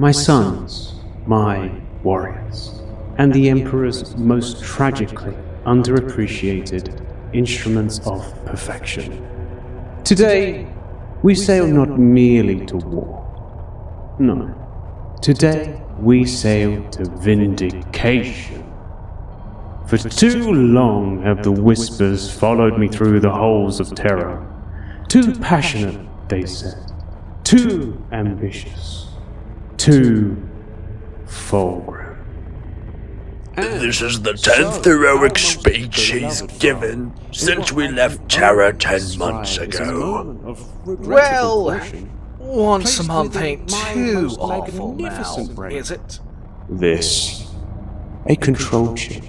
my sons, my warriors, and the Emperor's most tragically underappreciated instruments of perfection. Today, we sail not merely to war. No. Today, we sail to vindication. For too long have the whispers followed me through the halls of terror. Too passionate, they said. Too ambitious. Too Fulgrim. This is the 10th heroic speech he's given since we left Terra 10 months ago. Well, once a month ain't too awful now, is it? This, a control chip.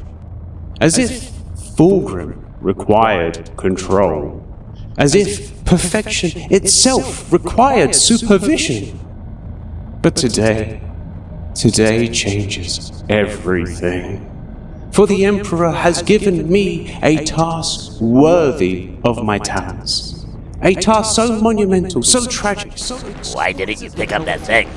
As if Fulgrim required control. As if perfection itself required supervision. But today changes everything. For the Emperor has given me a task worthy of my talents. A task so monumental, so tragic, so... Why didn't you pick up that thing?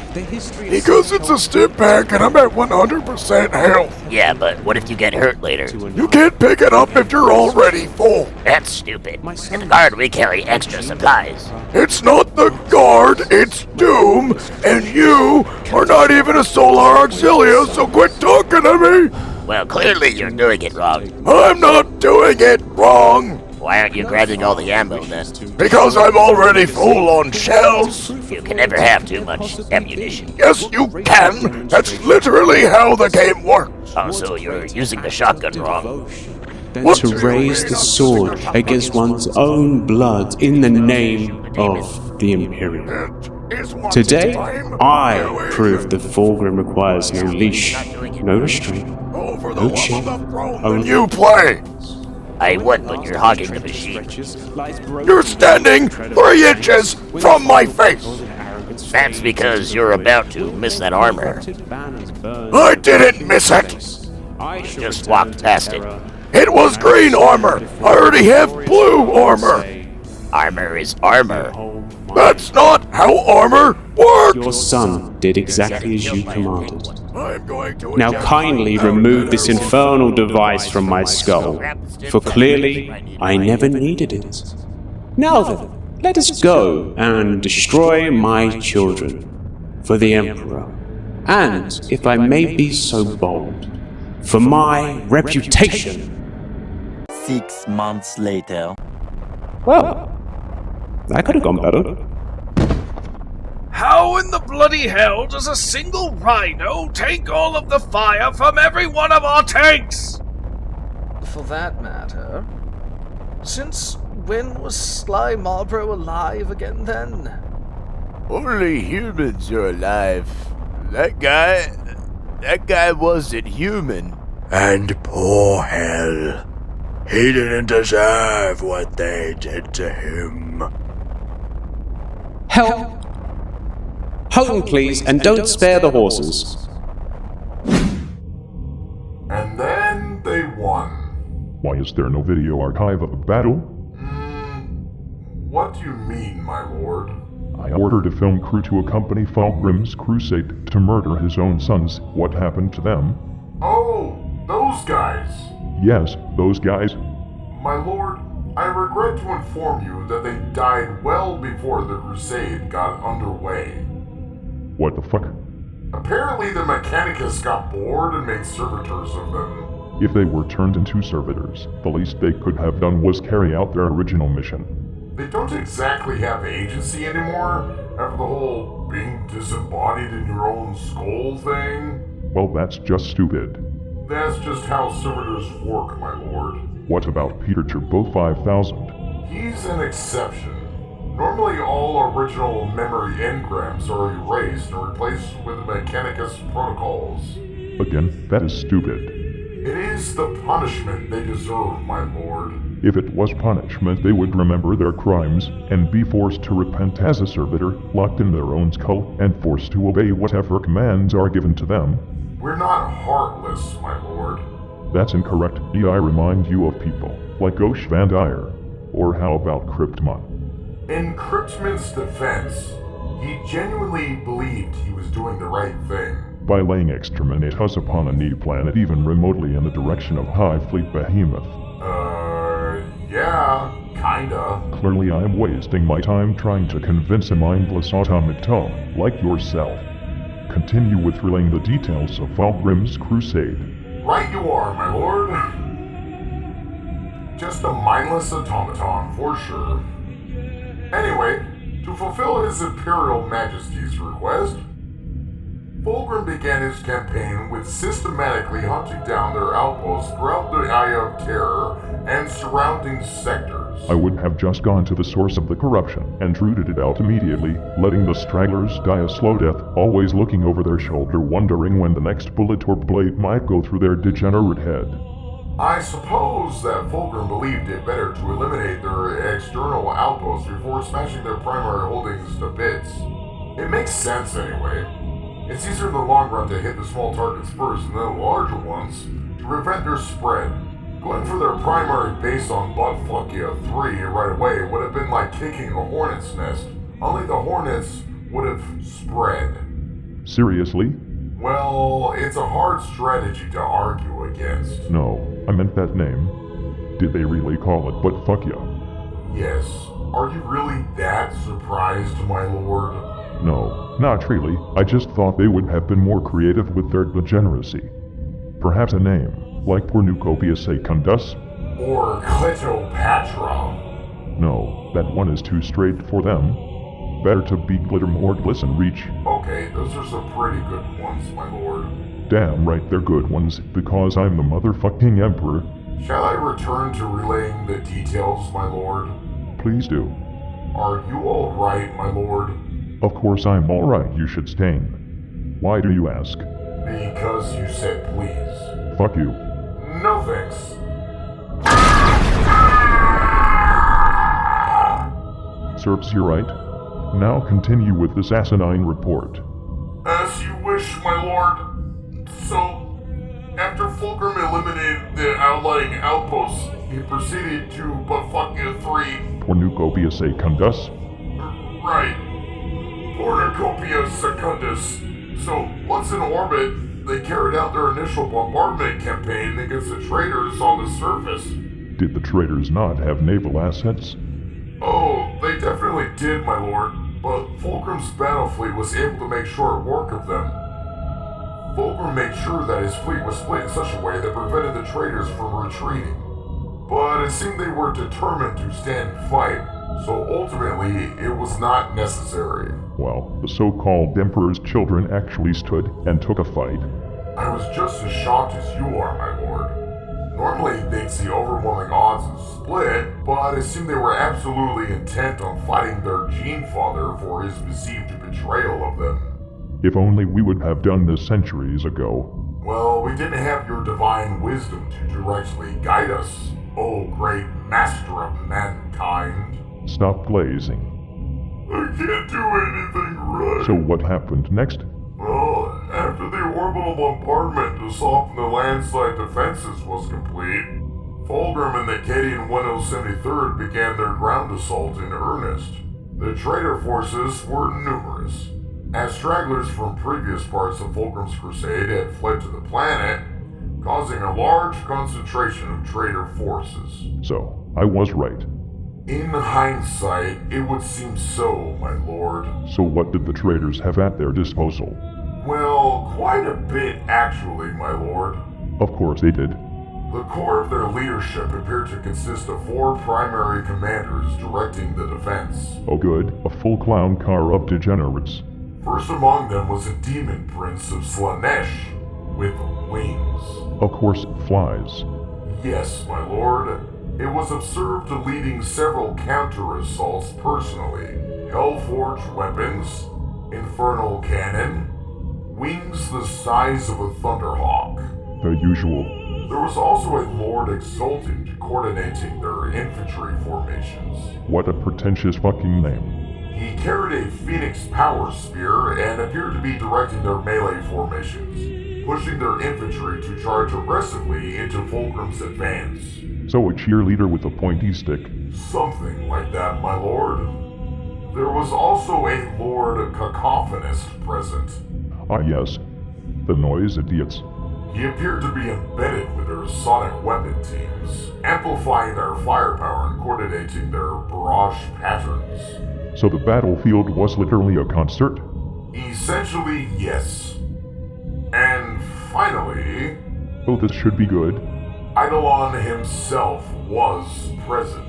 Because it's a stim pack and I'm at 100% health. Yeah, but what if you get hurt later? You can't pick it up if you're already full. That's stupid. In the guard, we carry extra supplies. It's not the guard, it's Doom, and you are not even a Solar Auxilia, so quit talking to me! Well, clearly you're doing it wrong. I'm not doing it wrong! Why aren't you grabbing all the ammo then? Because I'm already full on shells! You can never have too much ammunition. Yes, you can! That's literally how the game works! Oh, so you're using the shotgun wrong. To raise the sword against one's own blood in the name of the Imperium. Today, I prove that Fulgrim requires no leash, no restraint, no chain, only you play! I would, but you're hogging the machine. You're standing 3 inches from my face! That's because you're about to miss that armor. I didn't miss it! You just walked past it. It was green armor! I already have blue armor! Armor is armor. That's not how armor works! Your son did exactly as you commanded. I'm going to Now kindly remove this infernal device from my skull, for clearly I never needed it. Now then, let us go and destroy my children, for the Emperor, and, if I may be so bold, for my reputation. 6 months later. Well, that could have gone better. How in the bloody hell does a single rhino take all of the fire from every one of our tanks? For that matter, since when was Sly Marbo alive again then? Only humans are alive. That guy wasn't human. And poor hell. He didn't deserve what they did to him. Help! Home, please, and don't spare the horses. And then they won. Why is there no video archive of the battle? What do you mean, my lord? I ordered a film crew to accompany Fulgrim's crusade to murder his own sons. What happened to them? Oh, those guys. Yes, those guys. My lord, I regret to inform you that they died well before the crusade got underway. What the fuck? Apparently the Mechanicus got bored and made servitors of them. If they were turned into servitors, the least they could have done was carry out their original mission. They don't exactly have agency anymore, after the whole being disembodied in your own skull thing. Well, that's just stupid. That's just how servitors work, my lord. What about Peter Turbo 5000? He's an exception. Normally all original memory engrams are erased and replaced with Mechanicus protocols. Again, that is stupid. It is the punishment they deserve, my lord. If it was punishment, they would remember their crimes and be forced to repent as a servitor, locked in their own skull, and forced to obey whatever commands are given to them. We're not heartless, my lord. That's incorrect. I remind you of people like Osh Van Dyer. Or how about Cryptmon? In Cryptman's defense, He genuinely believed he was doing the right thing. By laying exterminate us upon any planet even remotely in the direction of High Fleet Behemoth. Yeah, kinda. Clearly I am wasting my time trying to convince a mindless automaton like yourself. Continue with relaying the details of Fulgrim's crusade. Right you are, my lord. Just a mindless automaton for sure. Anyway, to fulfill his Imperial Majesty's request, Fulgrim began his campaign with systematically hunting down their outposts throughout the Eye of Terror and surrounding sectors. I would have just gone to the source of the corruption and rooted it out immediately, letting the stragglers die a slow death, always looking over their shoulder wondering when the next bullet or blade might go through their degenerate head. I suppose that Fulgrim believed it better to eliminate their external outposts before smashing their primary holdings to bits. It makes sense anyway. It's easier in the long run to hit the small targets first and then the larger ones to prevent their spread. Going for their primary base on Buttfuckia 3 right away would have been like kicking a hornet's nest, only the hornets would have spread. Seriously? Well, it's a hard strategy to argue against. No, I meant that name. Did they really call it Buttfuckia? Yes. Are you really that surprised, my lord? No, not really. I just thought they would have been more creative with their degeneracy. Perhaps a name, like Pornucopia Secundus? Or Cleopatra? No, that one is too straight for them. Better to be glitter more glisten reach. Okay, those are some pretty good ones, my lord. Damn right they're good ones, because I'm the motherfucking emperor. Shall I return to relaying the details, my lord? Please do. Are you alright, my lord? Of course I'm alright, you should stain. Why do you ask? Because you said please. Fuck you. No thanks. Serves you right. Now continue with this asinine report. As you wish, my lord. So, after Fulgrim eliminated the outlying outposts, he proceeded to Buttfuckia 3. Pornucopia Secundus? Right. Cornucopia Secundus. So, once in orbit, they carried out their initial bombardment campaign against the traitors on the surface. Did the traitors not have naval assets? Oh, they definitely did, my lord, but Fulgrim's battle fleet was able to make short work of them. Fulgrim made sure that his fleet was split in such a way that prevented the traitors from retreating. But it seemed they were determined to stand and fight, so ultimately it was not necessary. Well, the so-called Emperor's children actually stood and took a fight. I was just as shocked as you are, my lord. Normally they'd see overwhelming odds and split, but it seemed they were absolutely intent on fighting their gene father for his perceived betrayal of them. If only we would have done this centuries ago. Well, we didn't have your divine wisdom to directly guide us, oh great master of mankind. Stop glazing. I can't do anything right. So what happened next? Well, after the orbital bombardment to soften the landside defenses was complete, Fulgrim and the Cadian 1073rd began their ground assault in earnest. The traitor forces were numerous, as stragglers from previous parts of Fulgrim's crusade had fled to the planet, causing a large concentration of traitor forces. So, I was right. In hindsight, it would seem so, my lord. So what did the traitors have at their disposal? Well, quite a bit actually, my lord. Of course they did. The core of their leadership appeared to consist of 4 primary commanders directing the defense. Oh good, a full clown car of degenerates. First among them was a demon prince of Slanesh, with wings. Of course it flies. Yes, my lord. It was observed leading several counter-assaults personally. Hellforged weapons, infernal cannon, wings the size of a thunderhawk. The usual. There was also a Lord Exultant coordinating their infantry formations. What a pretentious fucking name. He carried a Phoenix Power Spear and appeared to be directing their melee formations, pushing their infantry to charge aggressively into Fulgrim's advance. So a cheerleader with a pointy stick. Something like that, my lord. There was also a Lord Cacophonist present. Ah yes, the noise idiots. He appeared to be embedded with their sonic weapon teams, amplifying their firepower and coordinating their barrage patterns. So the battlefield was literally a concert? Essentially, yes. And finally, Oh, this should be good. Eidolon himself was present.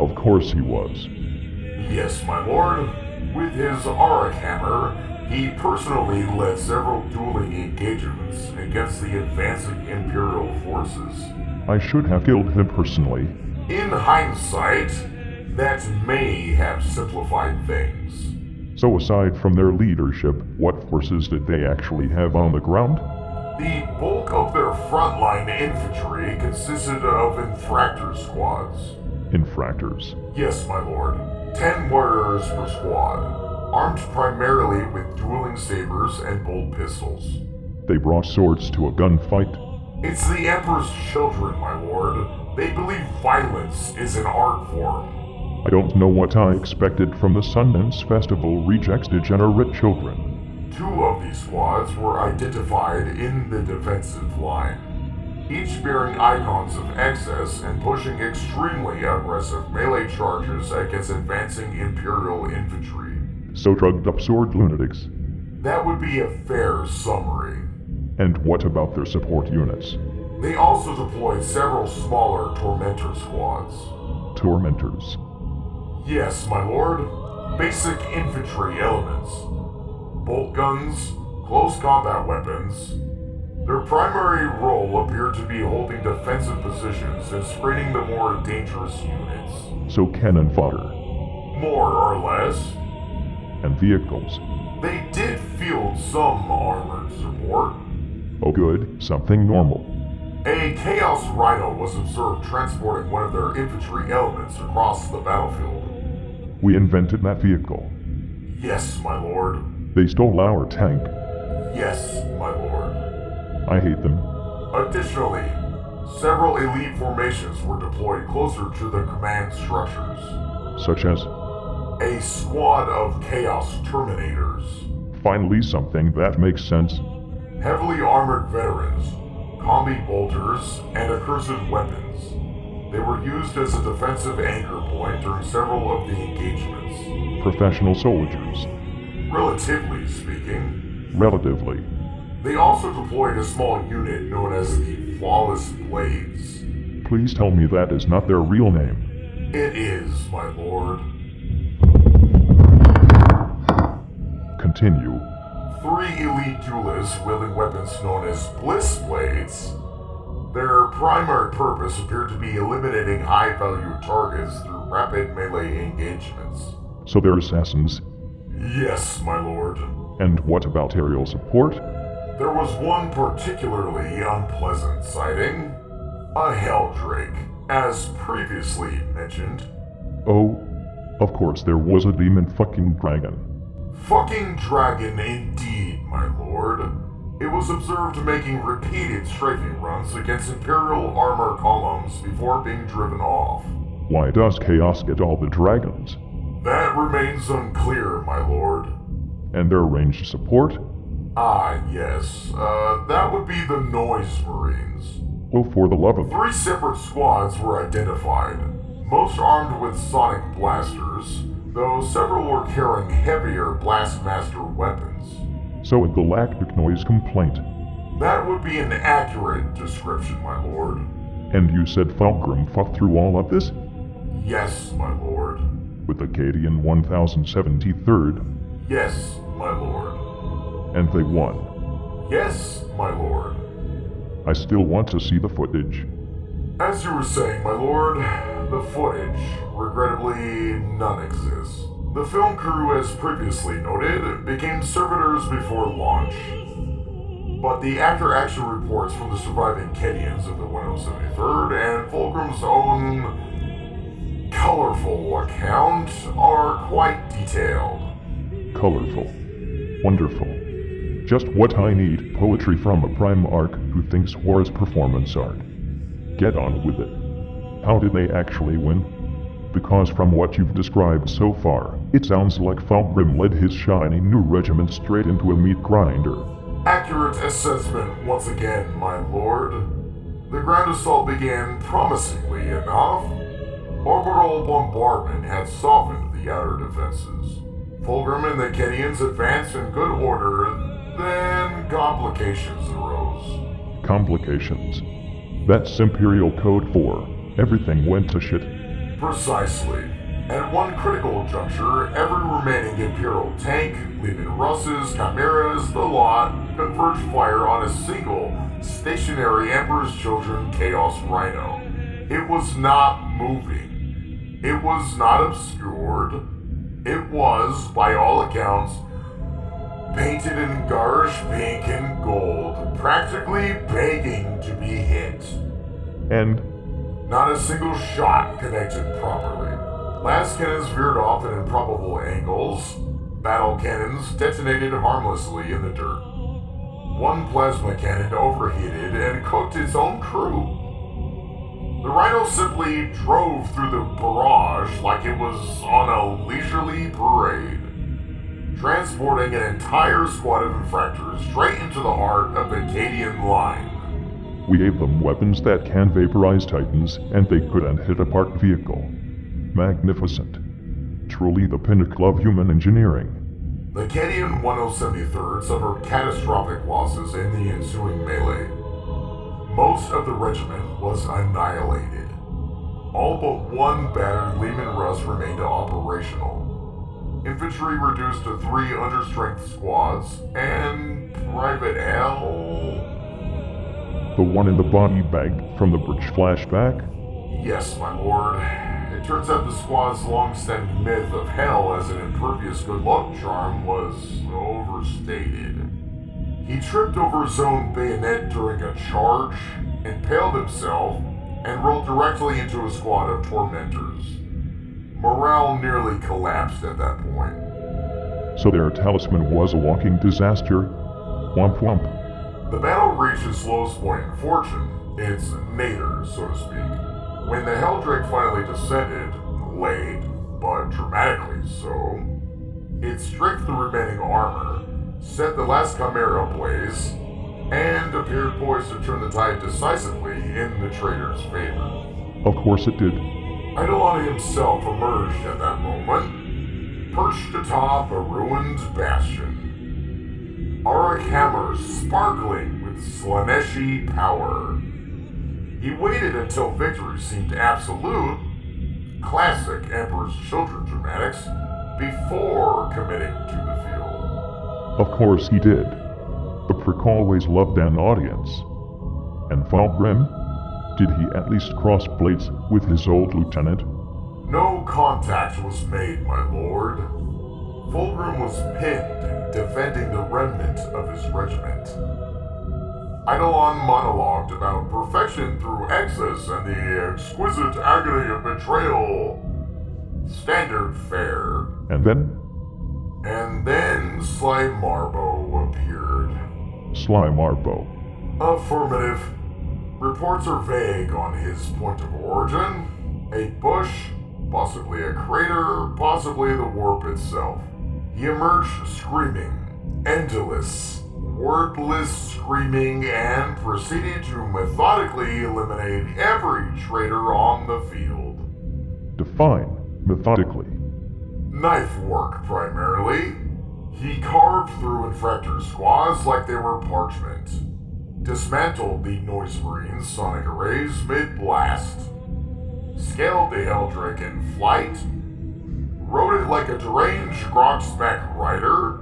Of course he was. Yes, my lord. With his auric hammer, he personally led several dueling engagements against the advancing Imperial forces. I should have killed him personally. In hindsight, that may have simplified things. So aside from their leadership, what forces did they actually have on the ground? The bulk of their frontline infantry consisted of infractor squads. Infractors. Yes, my lord. 10 warriors per squad, armed primarily with dueling sabers and bolt pistols. They brought swords to a gunfight. It's the Emperor's children, my lord. They believe violence is an art form. I don't know what I expected from the Sundance Festival rejects degenerate children. 2 of these squads were identified in the defensive line, each bearing icons of excess and pushing extremely aggressive melee charges against advancing Imperial infantry. So drugged up sword lunatics. That would be a fair summary. And what about their support units? They also deployed several smaller Tormentor squads. Tormentors. Yes, my lord. Basic infantry elements. Bolt guns, close combat weapons. Their primary role appeared to be holding defensive positions and screening the more dangerous units. So cannon fodder. More or less. And vehicles. They did field some armored support. Oh good, something normal. A Chaos Rhino was observed transporting one of their infantry elements across the battlefield. We invented that vehicle. Yes, my lord. They stole our tank. Yes, my lord. I hate them. Additionally, several elite formations were deployed closer to the command structures. Such as? A squad of Chaos Terminators. Finally something that makes sense. Heavily armored veterans, combi bolters, and accursed weapons. They were used as a defensive anchor point during several of the engagements. Professional soldiers. Relatively speaking. Relatively. They also deployed a small unit known as the Flawless Blades. Please tell me that is not their real name. It is, my lord. Continue. 3 elite duelists wielding weapons known as Bliss Blades. Their primary purpose appeared to be eliminating high-value targets through rapid melee engagements. So they're assassins? Yes, my lord. And what about aerial support? There was one particularly unpleasant sighting. A Helldrake, as previously mentioned. Oh, of course there was a demon fucking dragon. Fucking dragon indeed, my lord. It was observed making repeated strafing runs against Imperial armor columns before being driven off. Why does Chaos get all the dragons? That remains unclear, my lord. And their ranged support? Ah, yes. That would be the Noise Marines. Oh, for the love of... 3 separate squads were identified, most armed with sonic blasters, though several were carrying heavier Blastmaster weapons. So a galactic noise complaint. That would be an accurate description, my lord. And you said Fulgrim fought through all of this? Yes, my lord. With the Cadian 1073rd? Yes, my lord. And they won? Yes, my lord. I still want to see the footage. As you were saying, my lord, the footage, regrettably, none exists. The film crew, as previously noted, became servitors before launch. But the after-action reports from the surviving Cadians of the 1073rd and Fulgrim's own colorful account are quite detailed. Colorful. Wonderful. Just what I need, poetry from a prime arc who thinks war is performance art. Get on with it. How did they actually win? because from what you've described so far, it sounds like Fulgrim led his shiny new regiment straight into a meat grinder. Accurate assessment once again, my lord. The ground assault began promisingly enough. Orbital bombardment had softened the outer defenses. Fulgrim and the Cadians advanced in good order, then complications arose. Complications. That's Imperial Code for everything went to shit. Precisely. At one critical juncture, every remaining Imperial tank, Leman Russes, Chimeras, the lot, converged fire on a single, stationary Emperor's Children Chaos Rhino. It was not moving. It was not obscured. It was, by all accounts, painted in garish pink and gold, practically begging to be hit. And not a single shot connected properly. Las cannons veered off at improbable angles. Battle cannons detonated harmlessly in the dirt. One plasma cannon overheated and cooked its own crew. The Rhino simply drove through the barrage like it was on a leisurely parade, transporting an entire squad of infractors straight into the heart of the Cadian line. we gave them weapons that can vaporize titans, and they couldn't hit a parked vehicle. Magnificent. Truly the pinnacle of human engineering. The Cadian 1073rd suffered catastrophic losses in the ensuing melee. Most of the regiment was annihilated. All but one battered Leman Russ remained operational. Infantry reduced to 3 understrength squads, and Private Hell... The one in the body bag from the bridge flashback? Yes, my lord. It turns out the squad's long-standing myth of hell as an impervious good luck charm was overstated. He tripped over his own bayonet during a charge, impaled himself, and rolled directly into a squad of tormentors. Morale nearly collapsed at that point. So their talisman was a walking disaster. Womp womp. The battle reached its lowest point in fortune, its nadir, so to speak. When the Helldrake finally descended, late, but dramatically so, it stripped the remaining armor, set the last Chimera ablaze, and appeared poised to turn the tide decisively in the traitor's favor. Of course it did. Eidolon himself emerged at that moment, perched atop a ruined bastion. Auric hammers sparkling with Slaneshi power. He waited until victory seemed absolute, classic Emperor's Children dramatics, before committing to the field. Of course he did. The prick always loved an audience. And Fulgrim? Did he at least cross blades with his old lieutenant? No contact was made, my lord. Fulgrim was pinned, defending the remnant of his regiment. Eidolon monologued about perfection through excess and the exquisite agony of betrayal. Standard fare. And then? And then Sly Marbo appeared. Sly Marbo. Affirmative. Reports are vague on his point of origin. A bush, possibly a crater, possibly the warp itself. He emerged screaming, endless, wordless screaming, and proceeded to methodically eliminate every traitor on the field. Define methodically. Knife work, primarily. He carved through infractor squads like they were parchment. Dismantled the Noise Marine's sonic arrays mid-blast. Scaled the Helldrake in flight. Rode it like a deranged Grogsmack rider,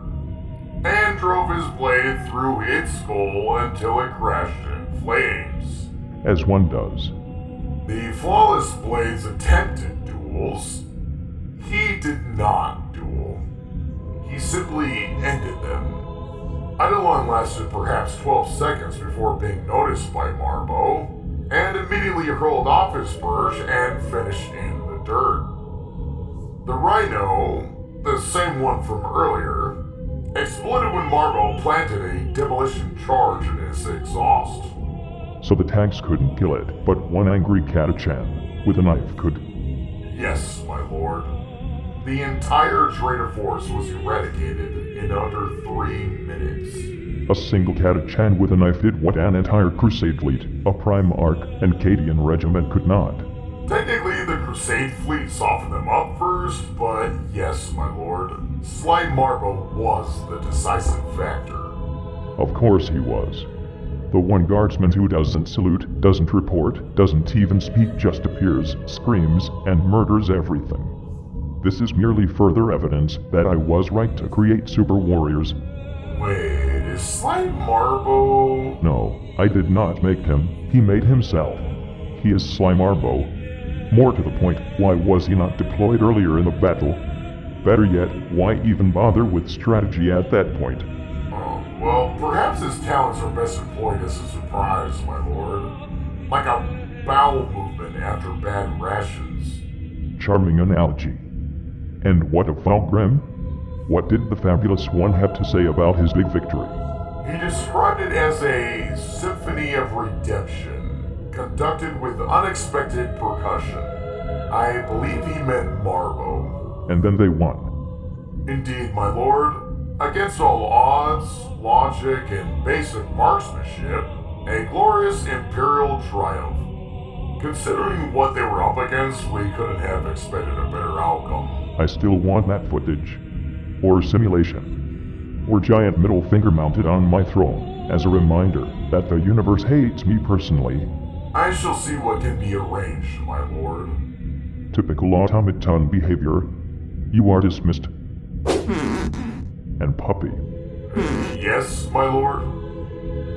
and drove his blade through its skull until it crashed in flames. As one does. The flawless blades attempted duels. He did not duel. He simply ended them. Eidolon lasted perhaps 12 seconds before being noticed by Marbo, and immediately hurled off his spurs and finished in the dirt. The Rhino, the same one from earlier, exploded when Marbo planted a demolition charge in his exhaust. So the tanks couldn't kill it, but one angry Catachan with a knife could. Yes, my lord. The entire traitor force was eradicated in under 3 minutes. A single Cadian with a knife did what an entire crusade fleet, a prime arc, and Cadian regiment could not. Technically, the crusade fleet softened them up first, but yes, my lord, Sly Marbo was the decisive factor. Of course he was. The one guardsman who doesn't salute, doesn't report, doesn't even speak, just appears, screams, and murders everything. This is merely further evidence that I was right to create super warriors. Wait, is Sly Marbo... No, I did not make him. He made himself. He is Sly Marbo. More to the point, why was he not deployed earlier in the battle? Better yet, why even bother with strategy at that point? Well, perhaps his talents are best employed as a surprise, my lord. Like a bowel movement after bad rations. Charming analogy. And what of Fulgrim? What did the fabulous one have to say about his big victory? He described it as a symphony of redemption, conducted with unexpected percussion. I believe he meant Marbo. And then they won. Indeed, my lord. Against all odds, logic, and basic marksmanship, a glorious Imperial triumph. Considering what they were up against, we couldn't have expected a better outcome. I still want that footage. Or simulation. Or giant middle finger mounted on my throne, as a reminder that the universe hates me personally. I shall see what can be arranged, my lord. Typical automaton behavior. You are dismissed. And puppy. Yes, my lord?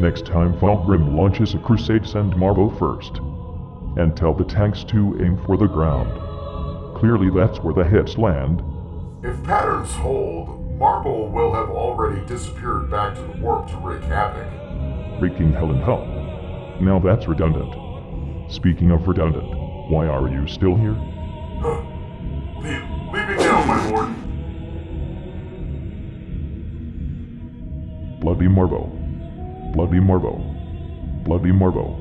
Next time Fulgrim launches a crusade, send Marbo first. And tell the tanks to aim for the ground. Clearly that's where the hits land. If patterns hold, Marbo will have already disappeared back to the warp to wreak havoc. Wreaking hell and hell. Now that's redundant. Speaking of redundant, why are you still here? Leaving now, my lord. Bloody Marbo. Bloody Marbo. Bloody Marbo.